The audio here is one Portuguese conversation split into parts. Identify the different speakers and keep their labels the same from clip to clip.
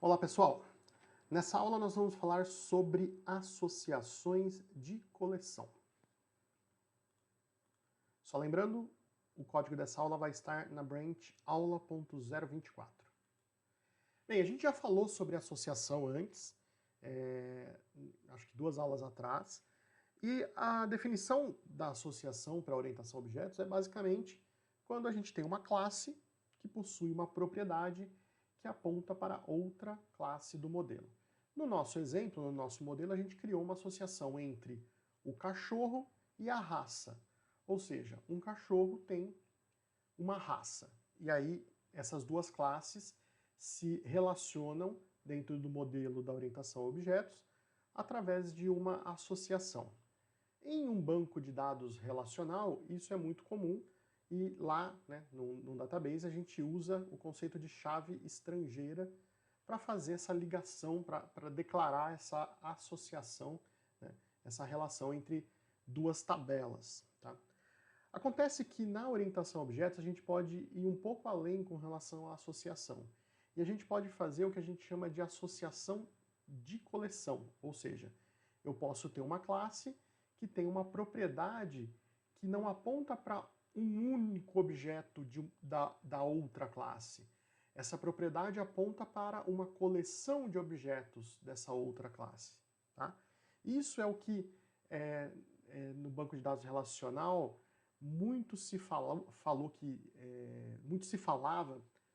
Speaker 1: Olá pessoal, nessa aula nós vamos falar sobre associações de coleção. Só lembrando, o código dessa aula vai estar na branch aula.024. Bem, a gente já falou sobre associação antes, acho que 2 aulas atrás, e a definição da associação para orientação a objetos é basicamente quando a gente tem uma classe que possui uma propriedade que aponta para outra classe do modelo. No nosso exemplo, no nosso modelo, a gente criou uma associação entre o cachorro e a raça. Ou seja, um cachorro tem uma raça. E aí, essas duas classes se relacionam dentro do modelo da orientação a objetos através de uma associação. Em um banco de dados relacional, isso é muito comum, e lá, né, num database, a gente usa o conceito de chave estrangeira para fazer essa ligação, para declarar essa associação, né, essa relação entre duas tabelas. Tá? Acontece que na orientação a objetos a gente pode ir um pouco além com relação à associação. E a gente pode fazer o que a gente chama de associação de coleção, ou seja, eu posso ter uma classe que tem uma propriedade que não aponta para um único objeto da outra classe. Essa propriedade aponta para uma coleção de objetos dessa outra classe. Tá? Isso é o que, no banco de dados relacional, muito se falava,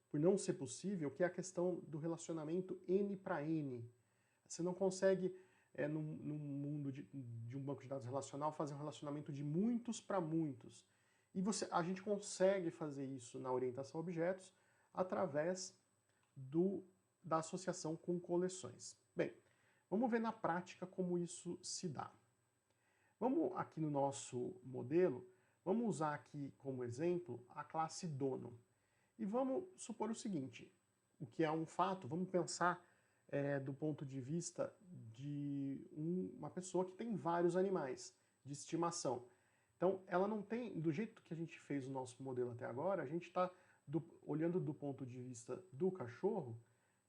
Speaker 1: por não ser possível, que é a questão do relacionamento N para N. Você não consegue, num mundo de um banco de dados relacional, fazer um relacionamento de muitos para muitos. E a gente consegue fazer isso na orientação a objetos através da associação com coleções. Bem, vamos ver na prática como isso se dá. Vamos aqui no nosso modelo, vamos usar aqui como exemplo a classe dono. E vamos supor o seguinte, o que é um fato, vamos pensar do ponto de vista de uma pessoa que tem vários animais de estimação. Então, ela não tem, do jeito que a gente fez o nosso modelo até agora, a gente está olhando do ponto de vista do cachorro,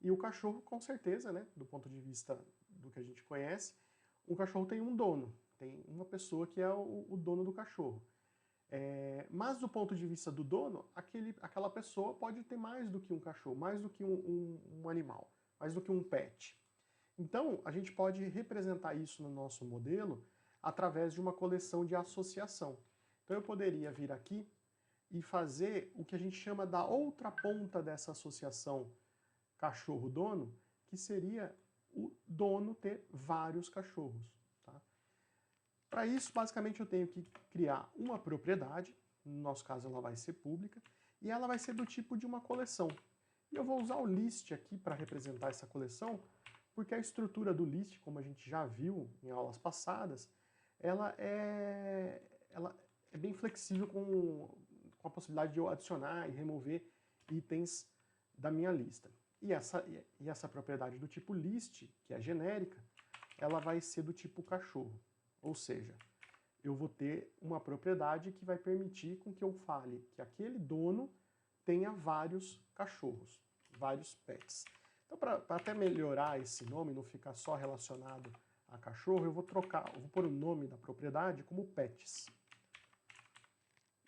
Speaker 1: e o cachorro, com certeza, né, do ponto de vista do que a gente conhece, um cachorro tem um dono, tem uma pessoa que é o dono do cachorro. Mas do ponto de vista do dono, aquela pessoa pode ter mais do que um cachorro, mais do que um animal, mais do que um pet. Então, a gente pode representar isso no nosso modelo através de uma coleção de associação. Então eu poderia vir aqui e fazer o que a gente chama da outra ponta dessa associação cachorro-dono, que seria o dono ter vários cachorros. Tá? Para isso, basicamente, eu tenho que criar uma propriedade, no nosso caso ela vai ser pública, e ela vai ser do tipo de uma coleção. E eu vou usar o list aqui para representar essa coleção, porque a estrutura do list, como a gente já viu em aulas passadas, ela é bem flexível com a possibilidade de eu adicionar e remover itens da minha lista. E essa propriedade do tipo list, que é genérica, ela vai ser do tipo cachorro. Ou seja, eu vou ter uma propriedade que vai permitir com que eu fale que aquele dono tenha vários cachorros, vários pets. Então, para até melhorar esse nome, não ficar só relacionado a cachorro, eu vou pôr o nome da propriedade como pets.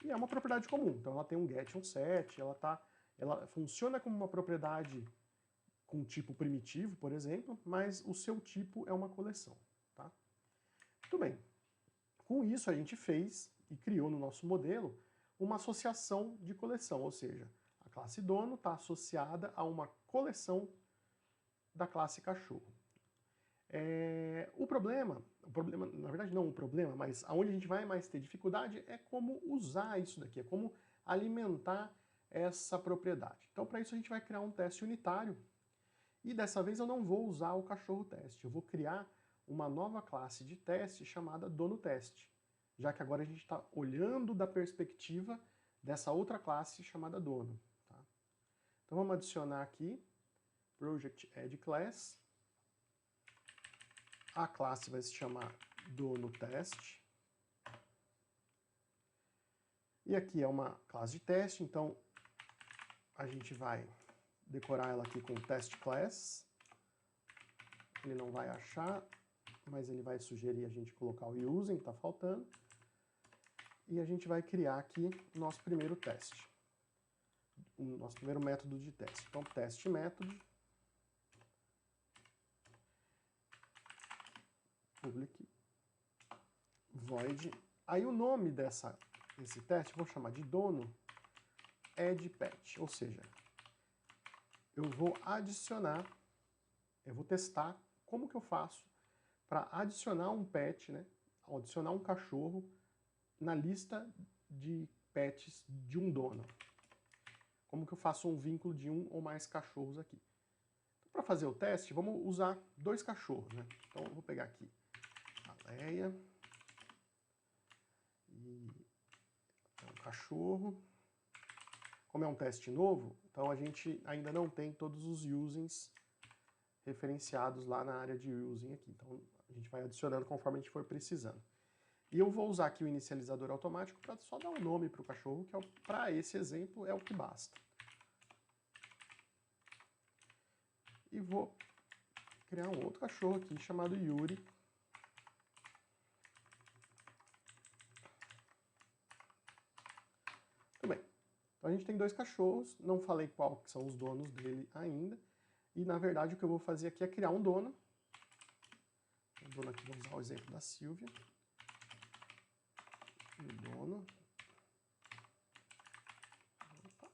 Speaker 1: E é uma propriedade comum, então ela tem um get e um set, ela funciona como uma propriedade com tipo primitivo, por exemplo, mas o seu tipo é uma coleção. Tá? Muito bem. Com isso a gente fez e criou no nosso modelo uma associação de coleção, ou seja, a classe dono está associada a uma coleção da classe cachorro. O problema, na verdade não o problema, mas aonde a gente vai mais ter dificuldade é como usar isso daqui, é como alimentar essa propriedade. Então para isso a gente vai criar um teste unitário, e dessa vez eu não vou usar o cachorro teste, eu vou criar uma nova classe de teste chamada dono teste, já que agora a gente está olhando da perspectiva dessa outra classe chamada dono. Tá? Então vamos adicionar aqui project add class. A classe vai se chamar dono teste. E aqui é uma classe de teste, então a gente vai decorar ela aqui com test class. ele não vai achar, mas ele vai sugerir a gente colocar o using, que está faltando. E a gente vai criar aqui o nosso primeiro teste, o nosso primeiro método de teste. Então, teste método, public, void. Aí o nome desse teste, vou chamar de dono, add pet, ou seja, eu vou adicionar, eu vou testar como que eu faço para adicionar um pet, né, adicionar um cachorro na lista de pets de um dono. Como que eu faço um vínculo de um ou mais cachorros aqui. Então, para fazer o teste, vamos usar 2 cachorros, né? Então eu vou pegar aqui a Leia e um cachorro. Como é um teste novo, então a gente ainda não tem todos os usings referenciados lá na área de using aqui. Então a gente vai adicionando conforme a gente for precisando. E eu vou usar aqui o inicializador automático para só dar um nome para o cachorro, que para esse exemplo é o que basta. E vou criar um outro cachorro aqui chamado Yuri. Tudo bem. Então a gente tem 2 cachorros, não falei qual que são os donos dele ainda. E na verdade o que eu vou fazer aqui é criar um dono. O dono aqui, vou usar o exemplo da Silvia. O dono. Opa.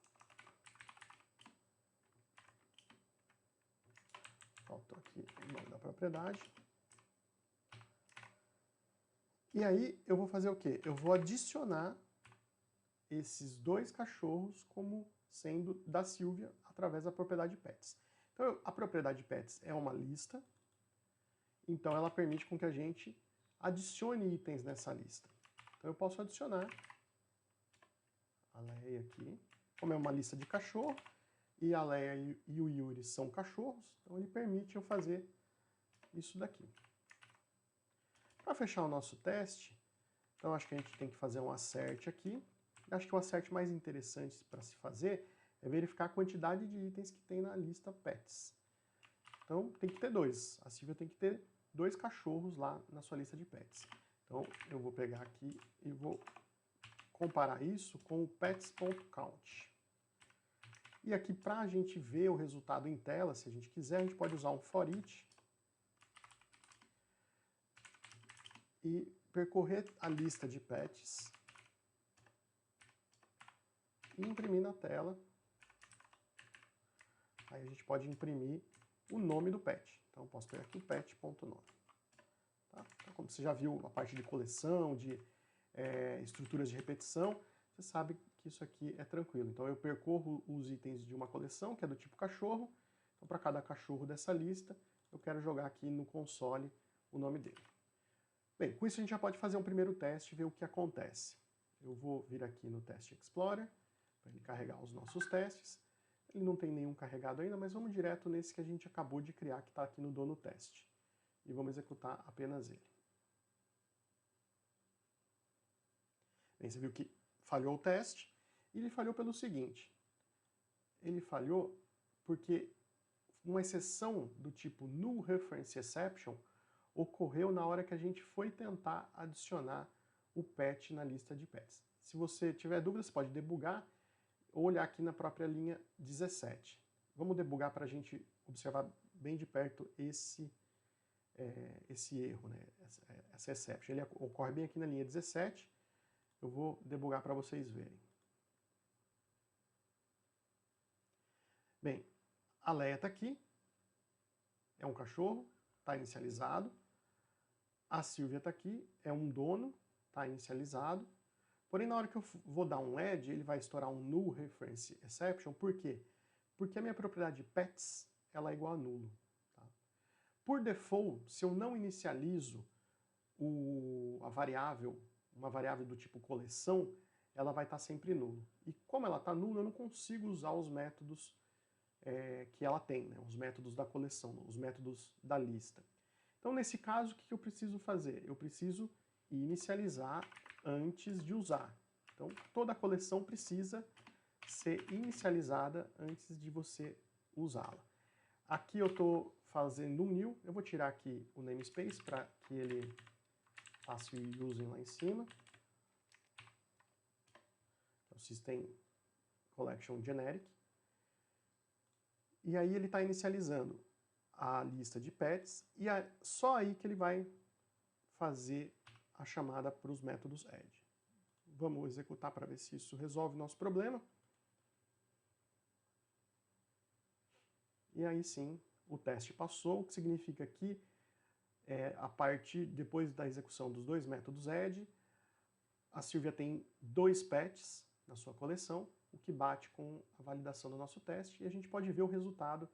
Speaker 1: Faltou aqui o nome da propriedade. E aí eu vou fazer o quê? Eu vou adicionar esses 2 cachorros como sendo da Silvia através da propriedade pets. Então a propriedade pets é uma lista, então ela permite com que a gente adicione itens nessa lista. Então eu posso adicionar a Leia aqui, como é uma lista de cachorro, e a Leia e o Yuri são cachorros, então ele permite eu fazer isso daqui. Para fechar o nosso teste, então acho que a gente tem que fazer um assert aqui. Acho que o assert mais interessante para se fazer é verificar a quantidade de itens que tem na lista pets. Então tem que ter 2. A Silvia tem que ter 2 cachorros lá na sua lista de pets. Então eu vou pegar aqui e vou comparar isso com o pets.count. E aqui para a gente ver o resultado em tela, se a gente quiser, a gente pode usar um for each e percorrer a lista de pets e imprimir na tela. Aí a gente pode imprimir o nome do pet. Então eu posso pegar aqui o pet.nome. Tá? Então, como você já viu a parte de coleção, de estruturas de repetição, você sabe que isso aqui é tranquilo. Então eu percorro os itens de uma coleção, que é do tipo cachorro. Então para cada cachorro dessa lista, eu quero jogar aqui no console o nome dele. Bem, com isso a gente já pode fazer um primeiro teste e ver o que acontece. Eu vou vir aqui no Test Explorer, para ele carregar os nossos testes. Ele não tem nenhum carregado ainda, mas vamos direto nesse que a gente acabou de criar, que está aqui no dono teste. E vamos executar apenas ele. Bem, você viu que falhou o teste, e ele falhou pelo seguinte. Ele falhou porque uma exceção do tipo Null Reference Exception ocorreu na hora que a gente foi tentar adicionar o pet na lista de pets. Se você tiver dúvida, você pode debugar ou olhar aqui na própria linha 17. Vamos debugar para a gente observar bem de perto esse erro, né? essa exception. Ele ocorre bem aqui na linha 17. Eu vou debugar para vocês verem. Bem, a Leia está aqui, é um cachorro, está inicializado. A Silvia está aqui, é um dono, está inicializado. Porém, na hora que eu vou dar um add, ele vai estourar um null reference exception. Por quê? Porque a minha propriedade pets ela é igual a nulo. Tá? Por default, se eu não inicializo uma variável do tipo coleção, ela vai estar sempre nulo. E como ela está nula, eu não consigo usar os métodos que ela tem, né? Os métodos da coleção, os métodos da lista. Então, nesse caso, o que eu preciso fazer? Eu preciso inicializar antes de usar. Então, toda a coleção precisa ser inicializada antes de você usá-la. Aqui eu estou fazendo um new, eu vou tirar aqui o namespace para que ele faça o using lá em cima. O System Collection Generic. E aí ele está inicializando a lista de pets e é só aí que ele vai fazer a chamada para os métodos add. Vamos executar para ver se isso resolve o nosso problema. E aí sim, o teste passou, o que significa que depois da execução dos dois métodos add, a Silvia tem 2 pets na sua coleção, o que bate com a validação do nosso teste, e a gente pode ver o resultado,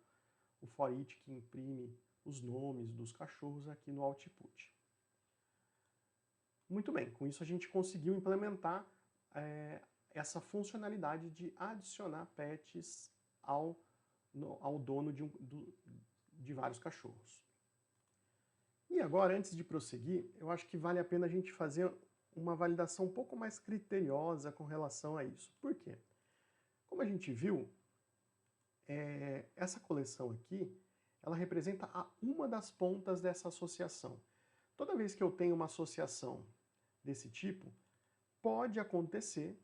Speaker 1: o for each que imprime os nomes dos cachorros aqui no output. Muito bem, com isso a gente conseguiu implementar essa funcionalidade de adicionar pets ao dono de vários cachorros. E agora, antes de prosseguir, eu acho que vale a pena a gente fazer uma validação um pouco mais criteriosa com relação a isso. Por quê? Como a gente viu, essa coleção aqui, ela representa uma das pontas dessa associação. Toda vez que eu tenho uma associação desse tipo, pode acontecer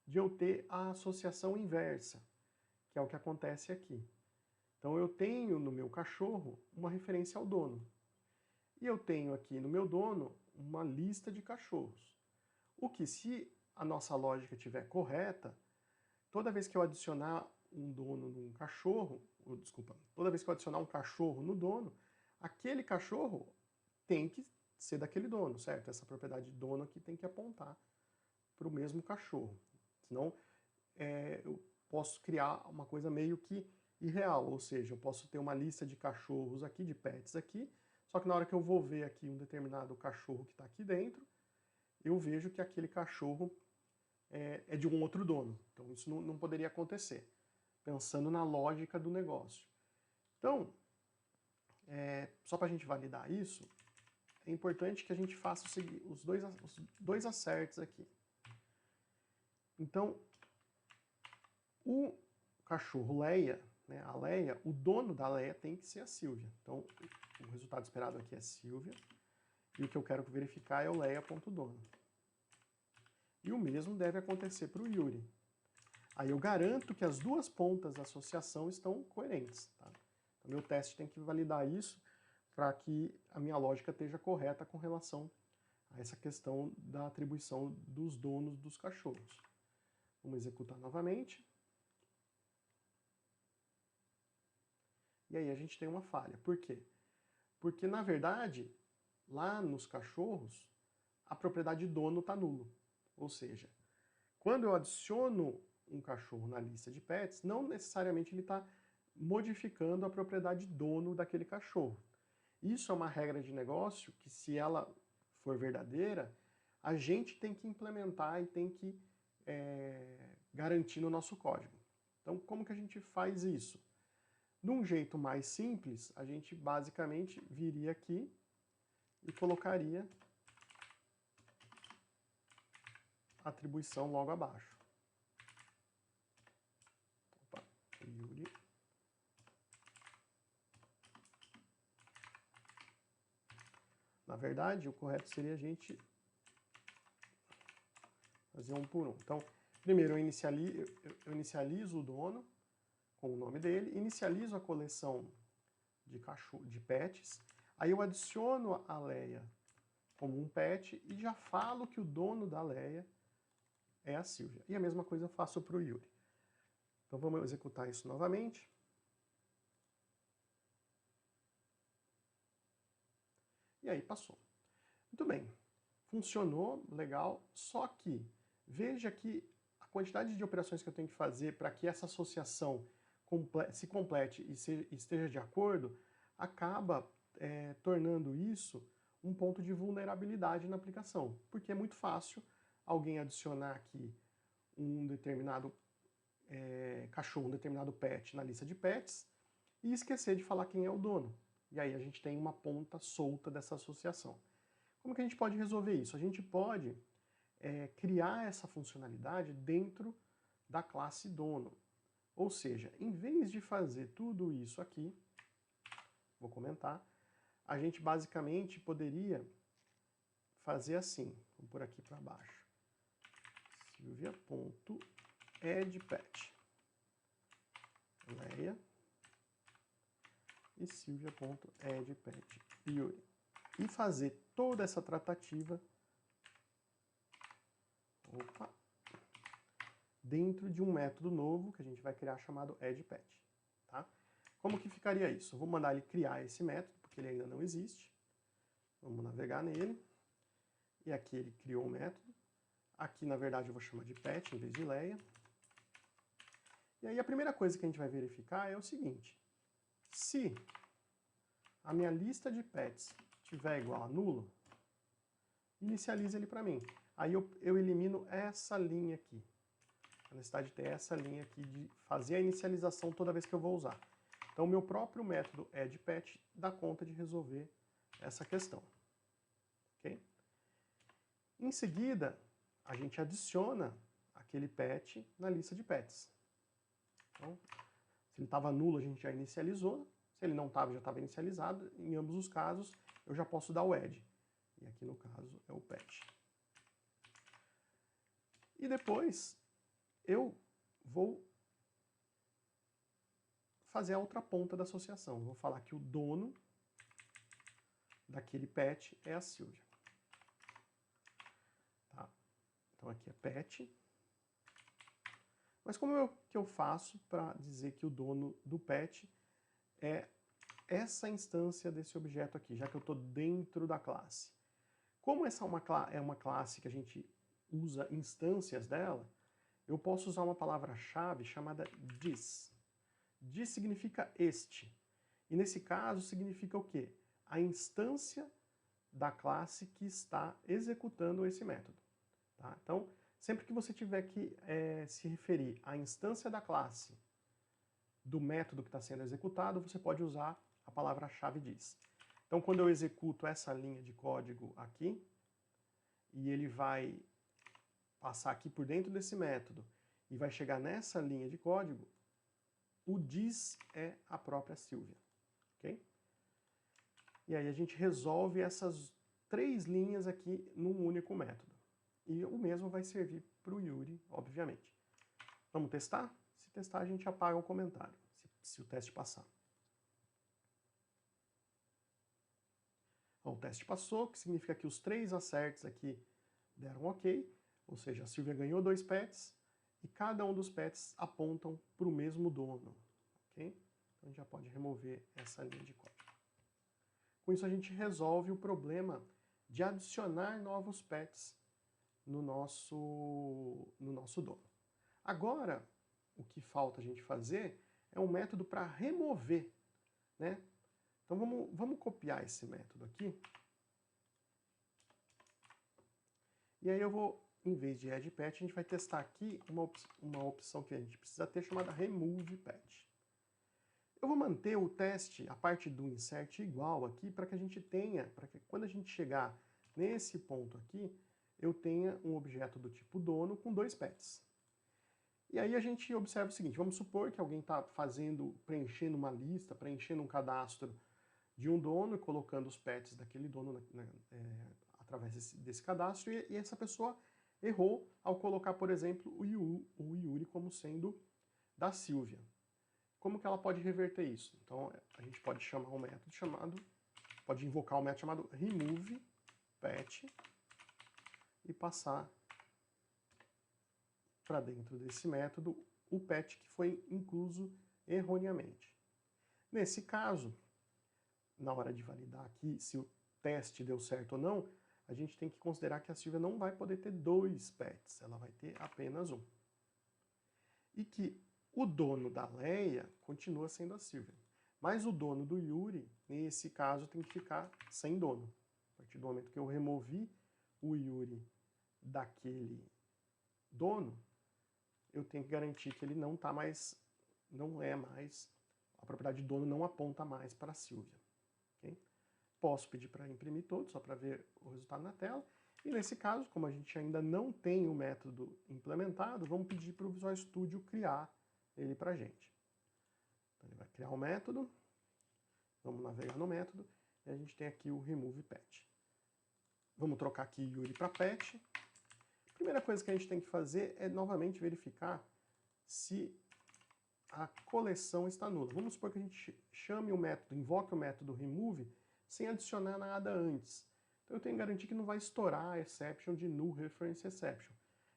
Speaker 1: de eu ter a associação inversa, que é o que acontece aqui. Então eu tenho no meu cachorro uma referência ao dono. E eu tenho aqui no meu dono uma lista de cachorros. O que, se a nossa lógica estiver correta, toda vez que eu adicionar um dono num cachorro, toda vez que eu adicionar um cachorro no dono, aquele cachorro tem que ser daquele dono, certo? Essa propriedade de dono aqui tem que apontar para o mesmo cachorro. Senão eu posso criar uma coisa meio que irreal, ou seja, eu posso ter uma lista de cachorros aqui, de pets aqui, só que na hora que eu vou ver aqui um determinado cachorro que está aqui dentro, eu vejo que aquele cachorro é de um outro dono. Então isso não poderia acontecer, pensando na lógica do negócio. Então, só para a gente validar isso, é importante que a gente faça os dois acertos aqui. Então, o cachorro Leia, né, a Leia, o dono da Leia tem que ser a Silvia. Então, o resultado esperado aqui é Silvia, e o que eu quero verificar é o Leia.dono. E o mesmo deve acontecer para o Yuri. Aí eu garanto que as duas pontas da associação estão coerentes. Tá? Então, meu teste tem que validar isso para que a minha lógica esteja correta com relação a essa questão da atribuição dos donos dos cachorros. Vamos executar novamente. E aí a gente tem uma falha. Por quê? Porque, na verdade, lá nos cachorros, a propriedade dono está nulo. Ou seja, quando eu adiciono um cachorro na lista de pets, não necessariamente ele está modificando a propriedade dono daquele cachorro. Isso é uma regra de negócio que, se ela for verdadeira, a gente tem que implementar e tem que garantir no nosso código. Então, como que a gente faz isso? De um jeito mais simples, a gente basicamente viria aqui e colocaria a atribuição logo abaixo. Opa, Yuri. Na verdade, o correto seria a gente fazer um por um. Então, primeiro eu inicializo o dono com o nome dele, inicializo a coleção de pets, aí eu adiciono a Leia como um pet e já falo que o dono da Leia é a Silvia. E a mesma coisa eu faço para o Yuri. Então vamos executar isso novamente. E aí passou. Muito bem. Funcionou, legal, só que veja que a quantidade de operações que eu tenho que fazer para que essa associação se complete e esteja de acordo, acaba tornando isso um ponto de vulnerabilidade na aplicação, porque é muito fácil alguém adicionar aqui um determinado cachorro, um determinado pet na lista de pets e esquecer de falar quem é o dono. E aí a gente tem uma ponta solta dessa associação. Como que a gente pode resolver isso? A gente pode criar essa funcionalidade dentro da classe dono. Ou seja, em vez de fazer tudo isso aqui, vou comentar, a gente basicamente poderia fazer assim, vamos por aqui para baixo, Silvia.addPet, Leia e Silvia.addPet Yuri. E fazer toda essa tratativa dentro de um método novo que a gente vai criar chamado addPet. Tá? Como que ficaria isso? Eu vou mandar ele criar esse método, porque ele ainda não existe. Vamos navegar nele. E aqui ele criou o método. Aqui, na verdade, eu vou chamar de pet em vez de Leia. E aí a primeira coisa que a gente vai verificar é o seguinte. Se a minha lista de pets tiver igual a nulo, inicializa ele para mim. Aí eu elimino essa linha aqui. A necessidade de ter essa linha aqui de fazer a inicialização toda vez que eu vou usar. Então, o meu próprio método addPet dá conta de resolver essa questão. Okay? Em seguida, a gente adiciona aquele pet na lista de pets. Então, se ele estava nulo, a gente já inicializou. Se ele não estava, já estava inicializado. Em ambos os casos, eu já posso dar o add. E aqui, no caso, é o pet. E depois, eu vou fazer a outra ponta da associação. Vou falar que o dono daquele pet é a Silvia. Tá? Então aqui é pet. Mas como que eu faço para dizer que o dono do pet é essa instância desse objeto aqui, já que eu estou dentro da classe? Como essa é uma classe que a gente usa instâncias dela, eu posso usar uma palavra-chave chamada this. This significa este. E nesse caso significa o quê? A instância da classe que está executando esse método. Tá? Então, sempre que você tiver que se referir à instância da classe do método que está sendo executado, você pode usar a palavra-chave this. Então, quando eu executo essa linha de código aqui, e ele vai passar aqui por dentro desse método, e vai chegar nessa linha de código, o this é a própria Silvia. Okay? E aí a gente resolve essas 3 linhas aqui num único método. E o mesmo vai servir para o Yuri, obviamente. Vamos testar? Se testar, a gente apaga o comentário, se o teste passar. Bom, o teste passou, que significa que os 3 acertos aqui deram ok, ou seja, a Silvia ganhou 2 pets, e cada um dos pets apontam para o mesmo dono. Okay? Então a gente já pode remover essa linha de código. Com isso a gente resolve o problema de adicionar novos pets no nosso dono. Agora, o que falta a gente fazer é um método para remover, né? Então vamos copiar esse método aqui. E aí eu vou, em vez de addPet, a gente vai testar aqui uma opção que a gente precisa ter chamada removePet. Eu vou manter o teste, a parte do insert igual aqui, para que a gente tenha, para que quando a gente chegar nesse ponto aqui, eu tenha um objeto do tipo dono com 2 pets. E aí a gente observa o seguinte, vamos supor que alguém está preenchendo uma lista, preenchendo um cadastro de um dono e colocando os pets daquele dono através desse cadastro, e essa pessoa errou ao colocar, por exemplo, o Yuri como sendo da Silvia. Como que ela pode reverter isso? Então, a gente pode chamar um método pode invocar um método chamado removePet e passar para dentro desse método o pet que foi incluso erroneamente. Nesse caso, na hora de validar aqui se o teste deu certo ou não, a gente tem que considerar que a Silvia não vai poder ter 2 pets, ela vai ter apenas um. E que o dono da Leia continua sendo a Silvia. Mas o dono do Yuri, nesse caso, tem que ficar sem dono. A partir do momento que eu removi o Yuri daquele dono, eu tenho que garantir que ele não é mais, a propriedade de dono não aponta mais para a Silvia. Okay? Posso pedir para imprimir todo, só para ver o resultado na tela. E nesse caso, como a gente ainda não tem o método implementado, vamos pedir para o Visual Studio criar ele para a gente. Então ele vai criar um método, Vamos navegar no método e a gente tem aqui o removePet. Vamos trocar aqui Yuri para Pet. A primeira coisa que a gente tem que fazer é novamente verificar se a coleção está nula. Vamos supor que a gente chame o método, invoque o método remove sem adicionar nada antes. Então eu tenho que garantir que não vai estourar a exception de null reference exception.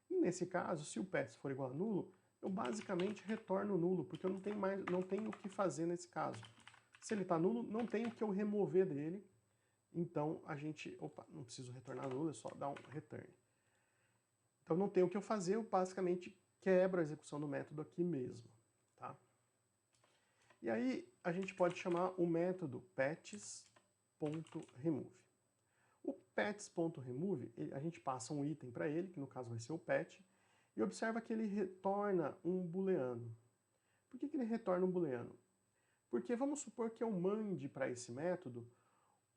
Speaker 1: E nesse caso, se o pets for igual a nulo, eu basicamente retorno nulo, porque eu não tenho o que fazer nesse caso. Se ele está nulo, não tem o que eu remover dele. Então a gente, não preciso retornar nulo, é só dar um return. Então não tem o que eu fazer, eu basicamente quebro a execução do método aqui mesmo. Tá? E aí a gente pode chamar o método pets.remove. O pets.remove, a gente passa um item para ele, que no caso vai ser o pet, e observa que ele retorna um booleano. Por que ele retorna um booleano? Porque vamos supor que eu mande para esse método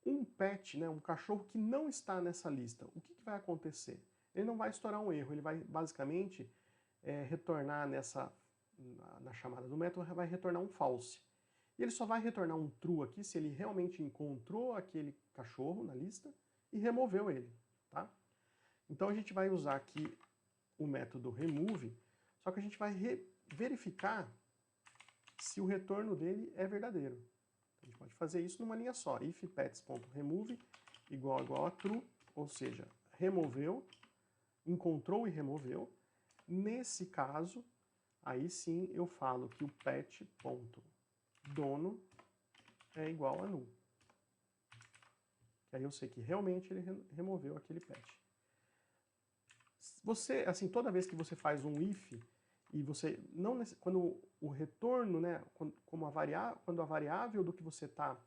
Speaker 1: um pet, né, um cachorro que não está nessa lista. O que vai acontecer? Ele não vai estourar um erro, ele vai basicamente retornar na chamada do método, vai retornar um false. E ele só vai retornar um true aqui se ele realmente encontrou aquele cachorro na lista e removeu ele. Tá? Então a gente vai usar aqui o método remove, só que a gente vai verificar se o retorno dele é verdadeiro. A gente pode fazer isso numa linha só. If pets.remove igual a true, ou seja, removeu, encontrou e removeu. Nesse caso, aí sim eu falo que o pet.dono é igual a null. Que aí eu sei que realmente ele removeu aquele pet. Você, assim, toda vez que você faz um if e você não, quando o retorno, né, quando a variável do que você está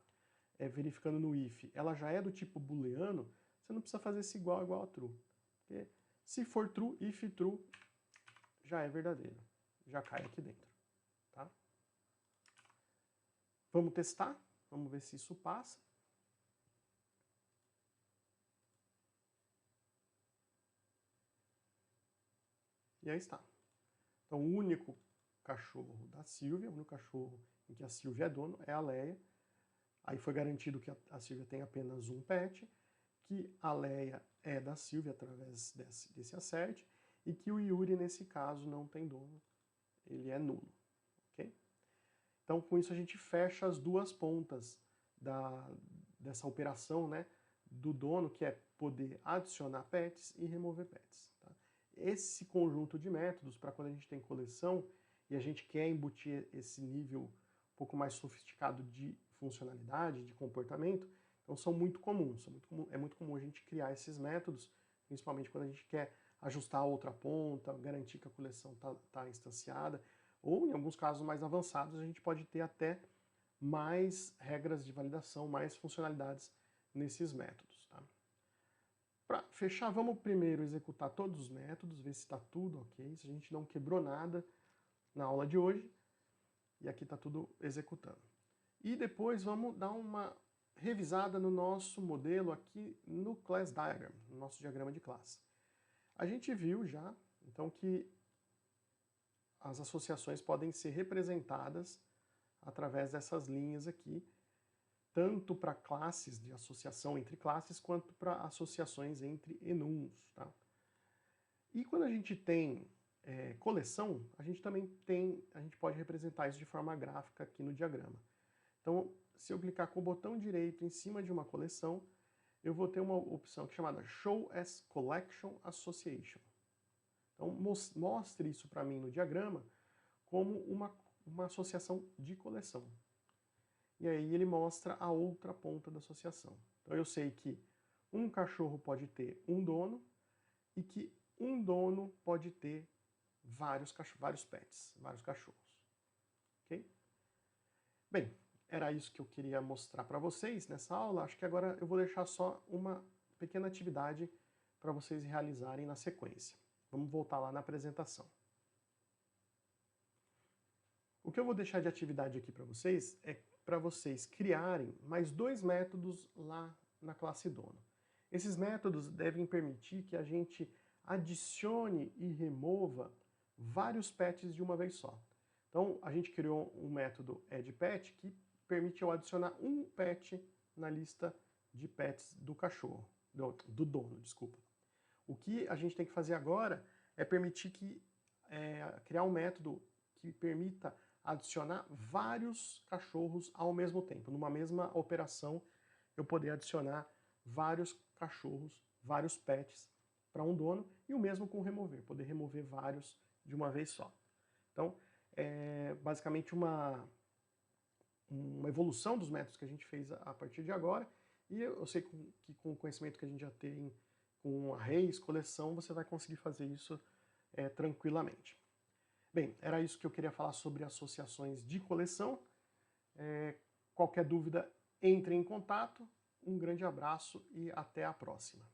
Speaker 1: verificando no if, ela já é do tipo booleano, você não precisa fazer esse igual a true. Porque se for true, if true, já é verdadeiro. Já cai aqui dentro. Tá? Vamos testar, vamos ver se isso passa. E aí está. Então, o único cachorro da Silvia, o único cachorro em que a Silvia é dono, é a Leia. Aí foi garantido que a Silvia tem apenas um pet, que a Leia é da Silvia através desse assert, e que o Yuri, nesse caso, não tem dono, ele é nulo. Okay? Então, com isso, a gente fecha as duas pontas dessa operação, né, do dono, que é poder adicionar pets e remover pets. Tá? Esse conjunto de métodos, para quando a gente tem coleção e a gente quer embutir esse nível um pouco mais sofisticado de funcionalidade, de comportamento, então são muito comuns. É muito comum a gente criar esses métodos, principalmente quando a gente quer ajustar a outra ponta, garantir que a coleção está instanciada, ou em alguns casos mais avançados a gente pode ter até mais regras de validação, mais funcionalidades nesses métodos. Tá? Para fechar, vamos primeiro executar todos os métodos, ver se está tudo ok, se a gente não quebrou nada na aula de hoje, e aqui está tudo executando. E depois vamos dar uma revisada no nosso modelo aqui no Class Diagram, no nosso diagrama de classe. A gente viu já, então, que as associações podem ser representadas através dessas linhas aqui, tanto para classes de associação entre classes, quanto para associações entre enums. Tá? E quando a gente tem coleção, a gente pode representar isso de forma gráfica aqui no diagrama. Então, se eu clicar com o botão direito em cima de uma coleção, eu vou ter uma opção que é chamada Show as Collection Association. Então, mostre isso para mim no diagrama como uma associação de coleção. E aí ele mostra a outra ponta da associação. Então eu sei que um cachorro pode ter um dono e que um dono pode ter vários pets, vários cachorros. Ok? Bem, era isso que eu queria mostrar para vocês nessa aula. Acho que agora eu vou deixar só uma pequena atividade para vocês realizarem na sequência. Vamos voltar lá na apresentação. O que eu vou deixar de atividade aqui para vocês é para vocês criarem mais dois métodos lá na classe dono. Esses métodos devem permitir que a gente adicione e remova vários pets de uma vez só. Então, a gente criou um método addPet que permite eu adicionar um pet na lista de pets do cachorro, do dono, desculpa. O que a gente tem que fazer agora é permitir criar um método que permita adicionar vários cachorros ao mesmo tempo. Numa mesma operação, eu poder adicionar vários cachorros, vários pets para um dono, e o mesmo com remover, poder remover vários de uma vez só. Então, é basicamente uma evolução dos métodos que a gente fez a partir de agora, e eu sei que com o conhecimento que a gente já tem com arrays, coleção, você vai conseguir fazer isso tranquilamente. Bem, era isso que eu queria falar sobre associações de coleção. Qualquer dúvida, entre em contato. Um grande abraço e até a próxima.